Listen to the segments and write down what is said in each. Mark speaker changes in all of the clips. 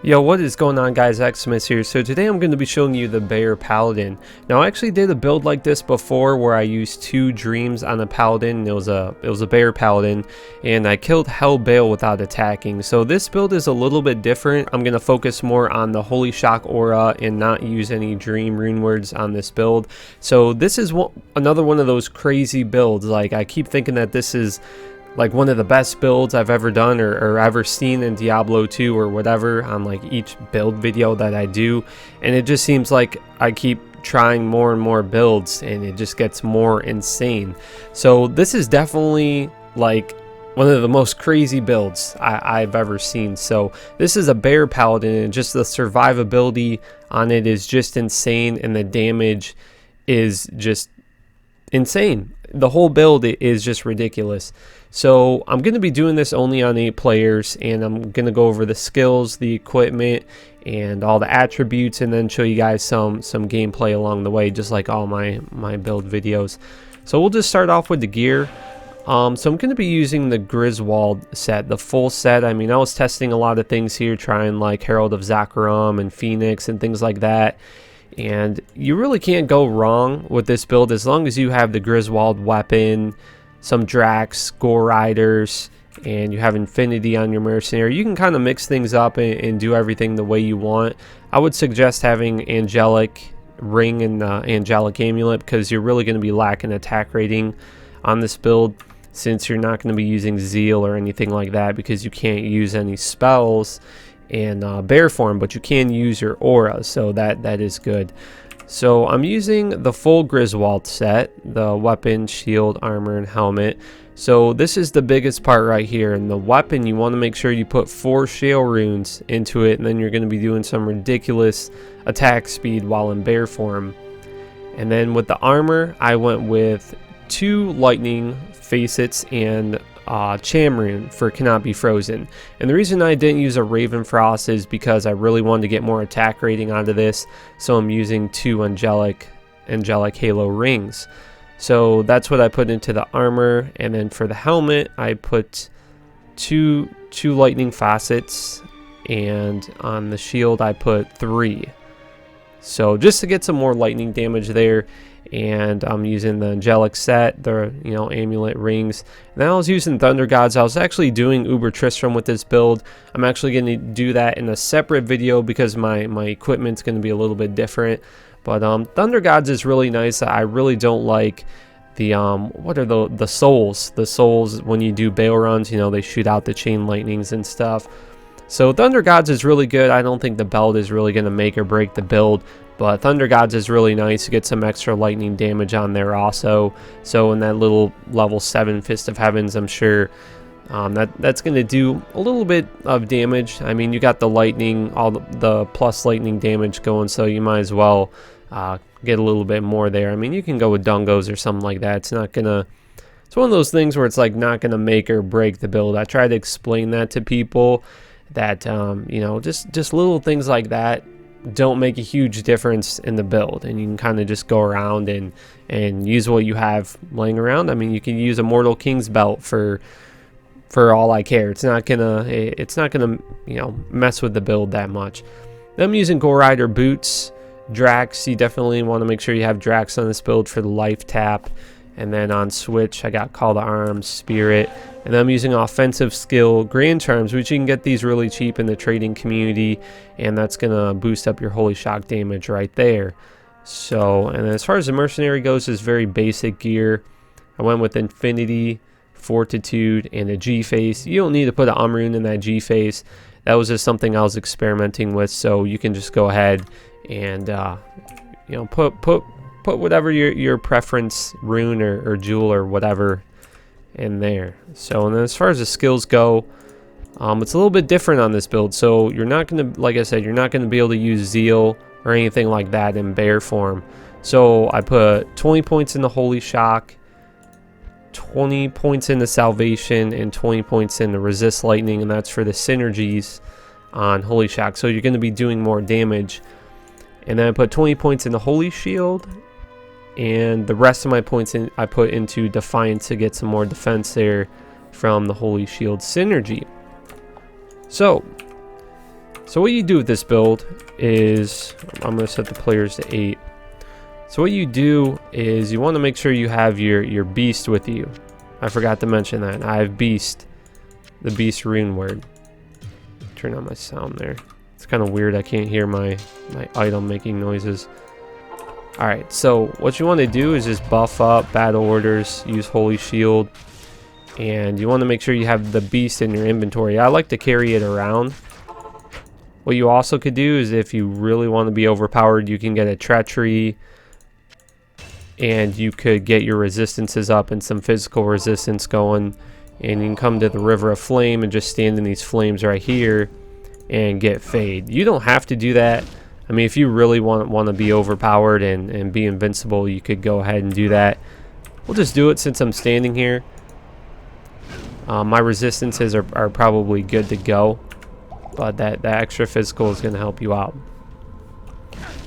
Speaker 1: Yo, what is going on, guys? Xmas here. So today I'm going to be showing you the Bear Paladin. Now I actually did a build like this before where I used 2 dreams on a Paladin. It was a Bear Paladin, and I killed Hell Bale without attacking. So this build is a little bit different. I'm going to focus more on the Holy Shock aura and not use any dream rune words on this build. So this is another one of those crazy builds. Like, I keep thinking that this is like one of the best builds I've ever done or ever seen in Diablo 2 or whatever on like each build video that I do, and it just seems like I keep trying more and more builds and it just gets more insane. So this is definitely like one of the most crazy builds I've ever seen. So this is a Bear Paladin, and just the survivability on it is just insane, and the damage is just insane. The whole build is just ridiculous. So I'm going to be doing this only on 8 players, and I'm going to go over the skills, the equipment, and all the attributes, and then show you guys some gameplay along the way, just like all my build videos. So we'll just start off with the gear. So I'm going to be using the Griswold set, the full set. I mean, I was testing a lot of things here, trying like Herald of Zakaram and Phoenix and things like that. And you really can't go wrong with this build as long as you have the Griswold weapon, some Drax, Gore Riders, and you have Infinity on your Mercenary. You can kind of mix things up and do everything the way you want. I would suggest having Angelic Ring and Angelic Amulet, because you're really going to be lacking attack rating on this build, since you're not going to be using Zeal or anything like that, because you can't use any spells in bear form, but you can use your aura, so that is good. So I'm using the full Griswold set, the weapon, shield, armor, and helmet. So this is the biggest part right here. And the weapon, you want to make sure you put 4 shale runes into it, and then you're going to be doing some ridiculous attack speed while in bear form. And then with the armor, I went with 2 lightning facets and Cham rune for cannot be frozen. And the reason I didn't use a Raven Frost is because I really wanted to get more attack rating onto this, so I'm using 2 angelic halo rings. So that's what I put into the armor. And then for the helmet, I put two lightning facets, and on the shield I put 3, so just to get some more lightning damage there. And I'm using the angelic set, the amulet rings. Then I was using Thunder Gods. I was actually doing Uber Tristram with this build. I'm actually going to do that in a separate video because my equipment's going to be a little bit different. But Thunder Gods is really nice. I really don't like the what are the souls? The souls, when you do bail runs, they shoot out the chain lightnings and stuff. So Thunder Gods is really good. I don't think the belt is really going to make or break the build, but Thunder Gods is really nice to get some extra lightning damage on there also. So in that little level 7 Fist of Heavens, I'm sure that's going to do a little bit of damage. I mean, you got the lightning, all the plus lightning damage going, so you might as well get a little bit more there. I mean, you can go with Dungos or something like that. It's not going to... It's one of those things where it's like not going to make or break the build. I try to explain that to people, that just little things like that don't make a huge difference in the build, and you can kind of just go around and use what you have laying around. I mean, you can use a Mortal King's belt for all I care. It's not gonna mess with the build that much. Then I'm using Gore Rider boots, Drax. You definitely want to make sure you have Drax on this build for the life tap. And then on switch, I got Call to Arms, Spirit. And then I'm using offensive skill, Grand Charms, which you can get these really cheap in the trading community. And that's going to boost up your Holy Shock damage right there. So, and then as far as the Mercenary goes, is very basic gear. I went with Infinity, Fortitude, and a G-Face. You don't need to put an rune in that G-Face. That was just something I was experimenting with. So you can just go ahead and, put whatever your preference rune or jewel or whatever in there. So, and then as far as the skills go, it's a little bit different on this build. So you're not going to, like I said, you're not going to be able to use Zeal or anything like that in bear form. So I put 20 points in the Holy Shock, 20 points in the Salvation, and 20 points in the Resist Lightning, and that's for the synergies on Holy Shock. So you're going to be doing more damage. And then I put 20 points in the Holy Shield, and the rest of my points I put into Defiance to get some more defense there from the Holy Shield synergy. So So what you do with this build is, I'm going to set the players to 8. So what you do is you want to make sure you have your beast with you. I forgot to mention that. I have beast, the beast rune word. Turn on my sound there. It's kind of weird. I can't hear my item making noises. Alright, so what you want to do is just buff up battle orders, use holy shield, and you want to make sure you have the beast in your inventory. I like to carry it around. What you also could do is, if you really want to be overpowered, you can get a treachery, and you could get your resistances up and some physical resistance going, and you can come to the river of flame and just stand in these flames right here and get fade. You don't have to do that. I mean, if you really want to be overpowered and be invincible, you could go ahead and do that. We'll just do it since I'm standing here. My resistances are probably good to go, but that extra physical is going to help you out.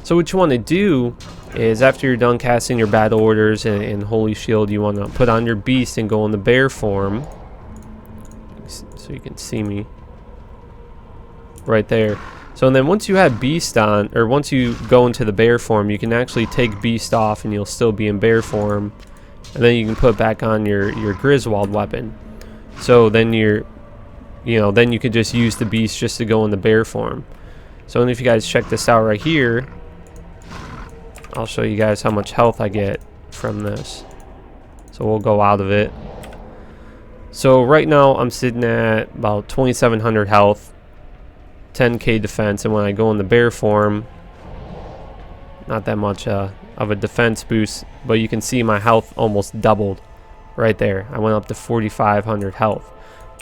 Speaker 1: So what you want to do is, after you're done casting your battle orders and holy shield, you want to put on your beast and go in the bear form, so you can see me right there. So then once you have beast on, or once you go into the bear form, you can actually take beast off and you'll still be in bear form, and then you can put back on your Griswold weapon. So then then you could just use the beast just to go in the bear form. So if you guys check this out right here, I'll show you guys how much health I get from this. So we'll go out of it. So right now I'm sitting at about 2,700 health, 10k defense, and when I go in the bear form, not that much of a defense boost, but you can see my health almost doubled right there. I went up to 4,500 health,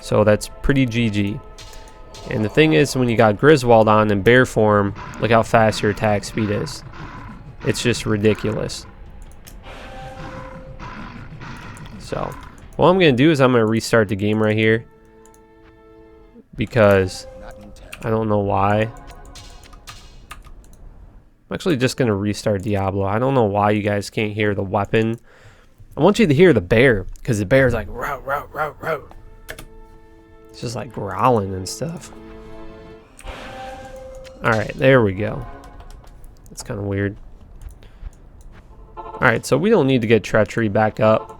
Speaker 1: so that's pretty GG. And the thing is, when you got Griswold on in bear form, look how fast your attack speed is. It's just ridiculous. So what I'm going to do is I'm going to restart the game right here, because I don't know why. I'm actually just going to restart Diablo. I don't know why you guys can't hear the weapon. I want you to hear the bear, because the bear's like, row, row, row, row. It's just like growling and stuff. Alright, there we go. That's kind of weird. Alright, so we don't need to get treachery back up.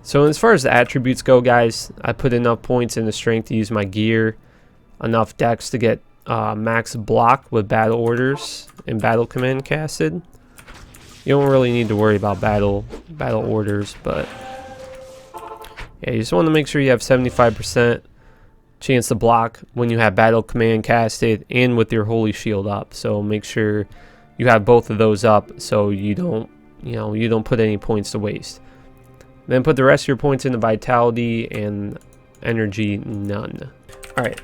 Speaker 1: So as far as the attributes go, guys, I put enough points in the strength to use my gear, enough dex to get max block with battle orders and battle command casted. You don't really need to worry about battle orders, but yeah, you just want to make sure you have 75% chance to block when you have battle command casted and with your holy shield up. So make sure you have both of those up, so you don't put any points to waste. Then put the rest of your points into vitality and energy none. All right,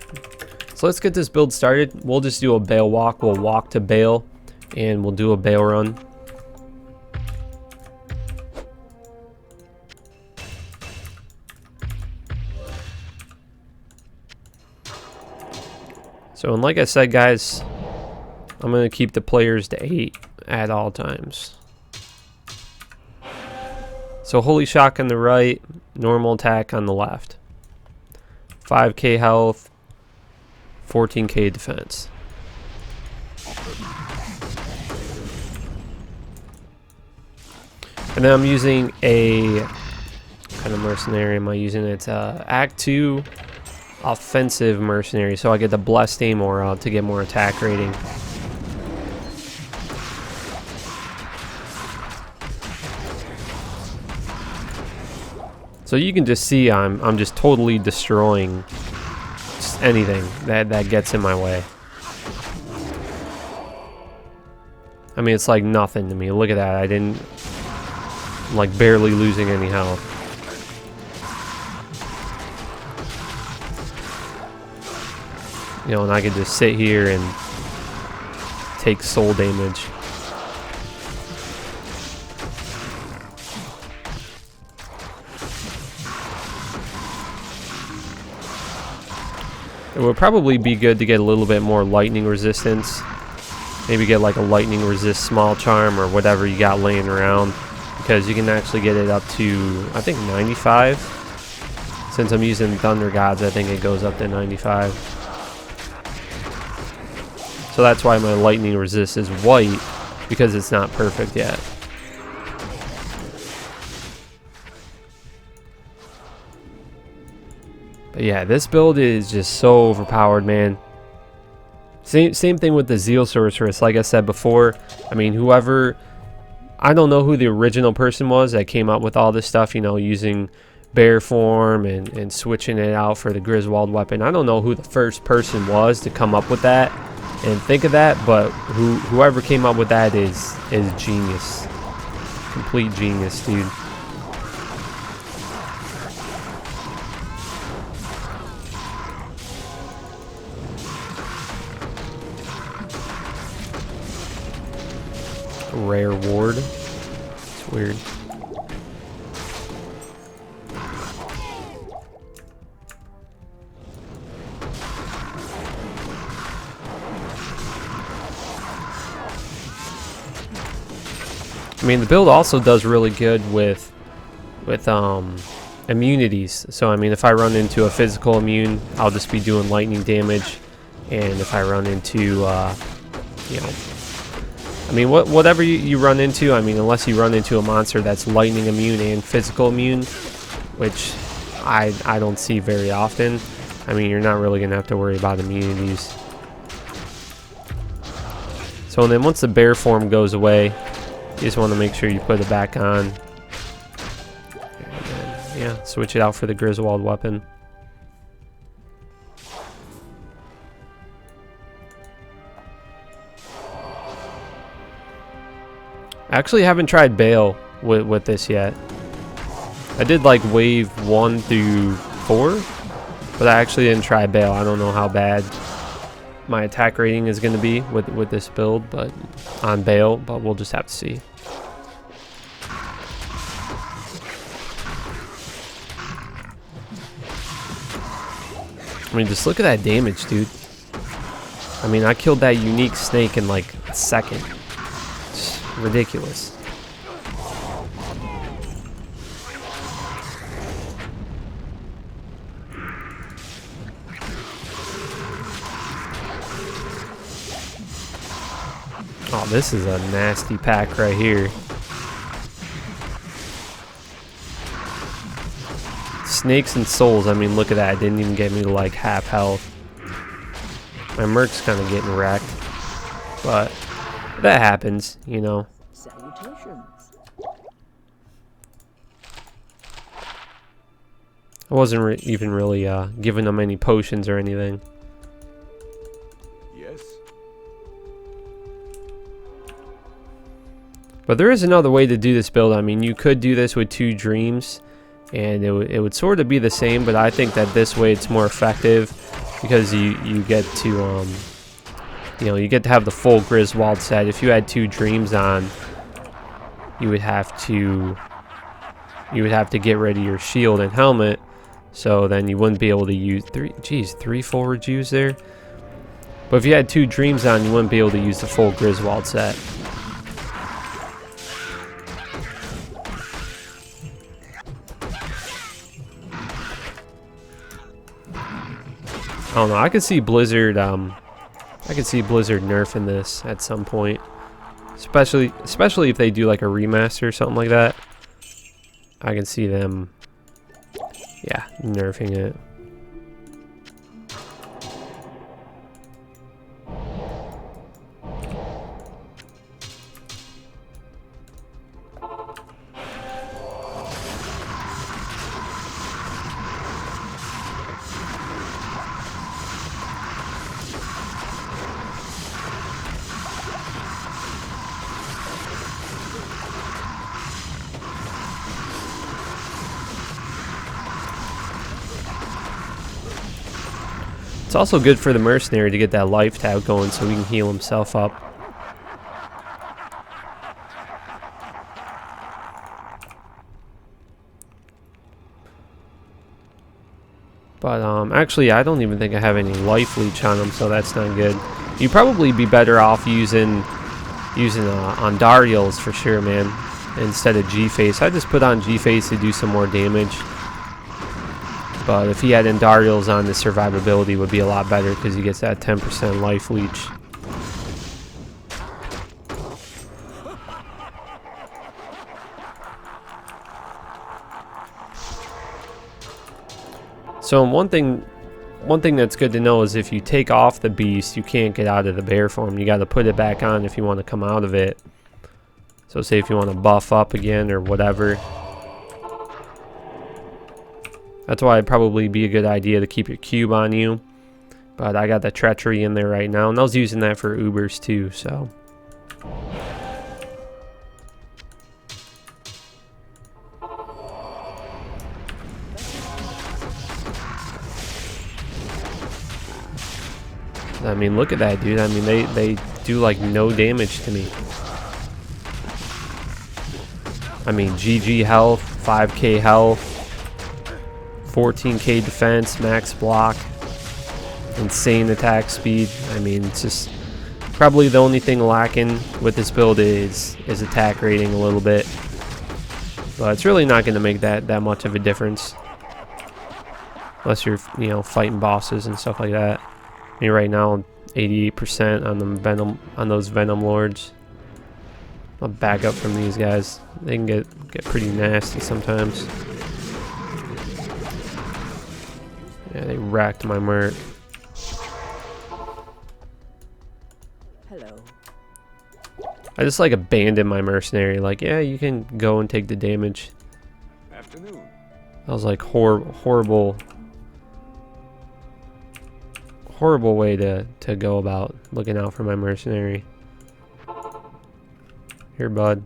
Speaker 1: so let's get this build started. We'll just do a Bale walk. We'll walk to Bale, and we'll do a Bale run. So, and like I said, guys, I'm going to keep the players to 8 at all times. So holy shock on the right, normal attack on the left. 5k health, 14k defense. And then I'm using a kind of mercenary. Am I using it? It's Act 2 offensive mercenary, so I get the blessed aim aura to get more attack rating. So you can just see I'm just totally destroying just anything that gets in my way. I mean, it's like nothing to me. Look at that. I'm like barely losing any health. You know, and I can just sit here and take soul damage. It would probably be good to get a little bit more lightning resistance. Maybe get like a lightning resist small charm or whatever you got laying around, because you can actually get it up to, I think, 95. Since I'm using Thunder Gods, I think it goes up to 95. So that's why my lightning resist is white, because it's not perfect yet. But yeah, this build is just so overpowered, man. Same thing with the Zeal Sorceress. Like I said before, I mean, whoever, I don't know who the original person was that came up with all this stuff, you know, using bear form and switching it out for the Griswold weapon. I don't know who the first person was to come up with that and think of that, but whoever came up with that is genius. Complete genius, dude. Rare ward. It's weird. I mean, the build also does really good with immunities. So I mean, if I run into a physical immune, I'll just be doing lightning damage, and if I run into you know, I mean, whatever you run into, I mean, unless you run into a monster that's lightning immune and physical immune, which I don't see very often, I mean, you're not really going to have to worry about immunities. So then once the bear form goes away, you just want to make sure you put it back on. And then, yeah, switch it out for the Griswold weapon. I actually haven't tried Bale with this yet. I did like wave 1 through 4, but I actually didn't try Bale. I don't know how bad my attack rating is going to be with this build, but on Bale, but we'll just have to see. I mean, just look at that damage, dude. I mean, I killed that unique snake in like a second. Ridiculous. Oh, this is a nasty pack right here. Snakes and souls, I mean, look at that. It didn't even get me to like half health. My Merc's kind of getting wrecked, but that happens, you know. I wasn't even really giving them any potions or anything.
Speaker 2: Yes.
Speaker 1: But there is another way to do this build. I mean, you could do this with 2 dreams, and it would sort of be the same, but I think that this way it's more effective because you get to you know, you get to have the full Griswold set. If you had 2 dreams on, you would have to get rid of your shield and helmet, so then you wouldn't be able to use 3 full rejuves there. But if you had 2 dreams on, you wouldn't be able to use the full Griswold set. I don't know. I could see Blizzard. I could see Blizzard nerfing this at some point, especially if they do like a remaster or something like that. I can see them, yeah, nerfing it. It's also good for the mercenary to get that life tab going so he can heal himself up. But actually, I don't even think I have any life leech on him, so that's not good. You'd probably be better off using Ondariels for sure, man, instead of G-Face. I just put on G-Face to do some more damage. But if he had Ondariels on, the survivability would be a lot better because he gets that 10% life leech. So one thing that's good to know is if you take off the beast, you can't get out of the bear form. You got to put it back on if you want to come out of it. So say if you want to buff up again or whatever. That's why it'd probably be a good idea to keep your cube on you. But I got the treachery in there right now, and I was using that for Ubers too, so. I mean, look at that, dude. I mean, they do like no damage to me. I mean, GG health, 5k health, 14k defense, max block, insane attack speed. I mean, it's just probably the only thing lacking with this build is attack rating a little bit. But it's really not going to make that much of a difference. Unless you're, you know, fighting bosses and stuff like that. I mean, right now, 88% on those Venom Lords. I'll back up from these guys. They can get pretty nasty sometimes. Yeah, they racked my merc.
Speaker 2: Hello.
Speaker 1: I just like abandoned my mercenary. Like, yeah, you can go and take the damage.
Speaker 3: Afternoon.
Speaker 1: That was like horrible way to go about looking out for my mercenary. Here, bud.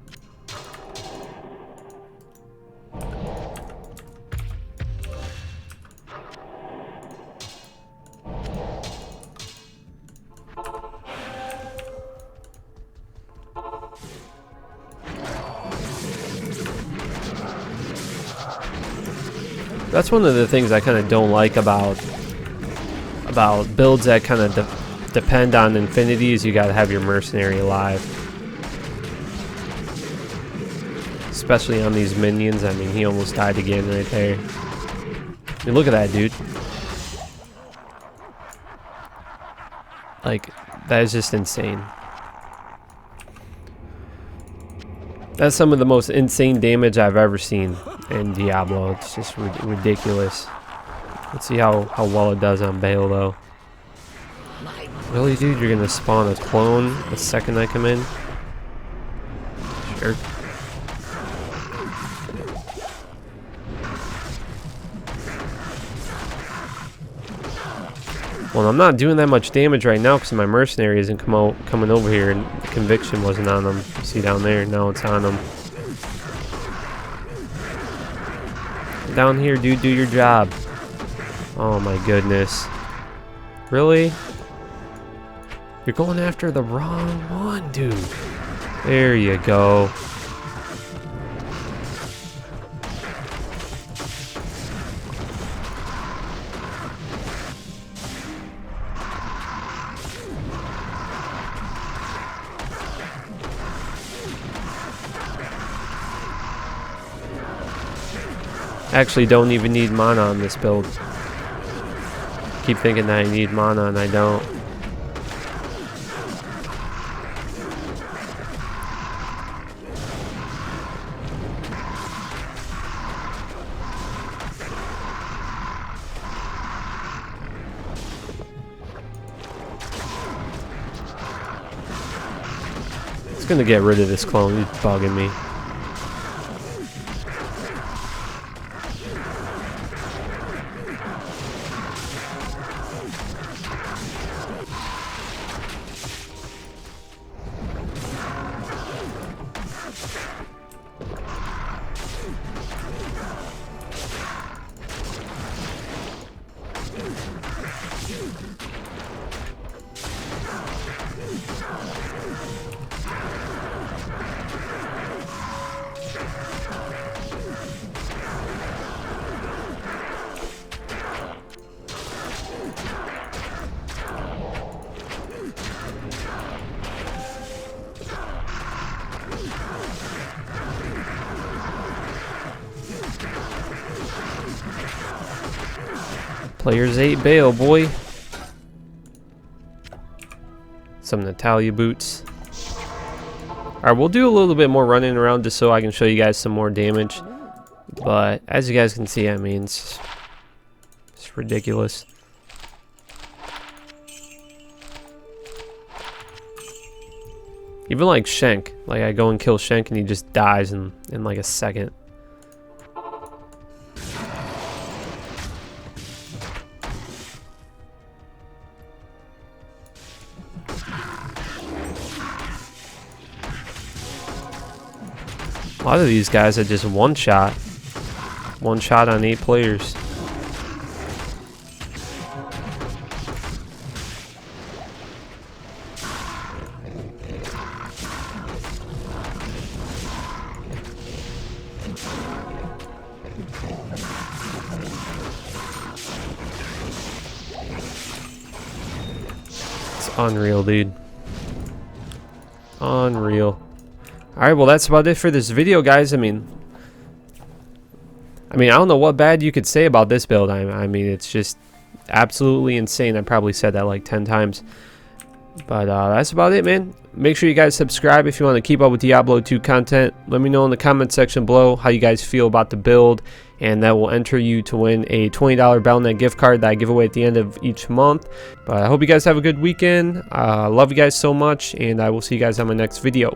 Speaker 1: That's one of the things I kind of don't like about builds that kind of depend on infinity is you got to have your mercenary alive. Especially on these minions. I mean, he almost died again right there. I mean, look at that, dude. Like, that is just insane. That's some of the most insane damage I've ever seen in Diablo. It's just ridiculous. Let's see how well it does on Bale, though. Really, dude? You're gonna spawn a clone the second I come in? Sure. Well, I'm not doing that much damage right now because my mercenary isn't coming over here, and the conviction wasn't on him. You see down there? Now it's on him. Down here, dude, do your job. Oh my goodness. Really? You're going after the wrong one, dude. There you go. Actually don't even need mana on this build. Keep thinking that I need mana and I don't. It's gonna get rid of this clone, he's bugging me. Players 8 Bale, boy. Some Natalia boots. Alright, we'll do a little bit more running around just so I can show you guys some more damage. But as you guys can see, I mean, it's It's ridiculous. Even like Shank, like I go and kill Shank and he just dies in like a second. A lot of these guys are just one shot on 8 players. It's unreal, dude. Unreal. Alright, well that's about it for this video, guys. I mean, I don't know what bad you could say about this build. I mean, it's just absolutely insane. I probably said that like 10 times. But that's about it, man. Make sure you guys subscribe if you want to keep up with Diablo 2 content. Let me know in the comment section below how you guys feel about the build, and that will enter you to win a $20 Battle.net gift card that I give away at the end of each month. But I hope you guys have a good weekend. Love you guys so much, and I will see you guys on my next video.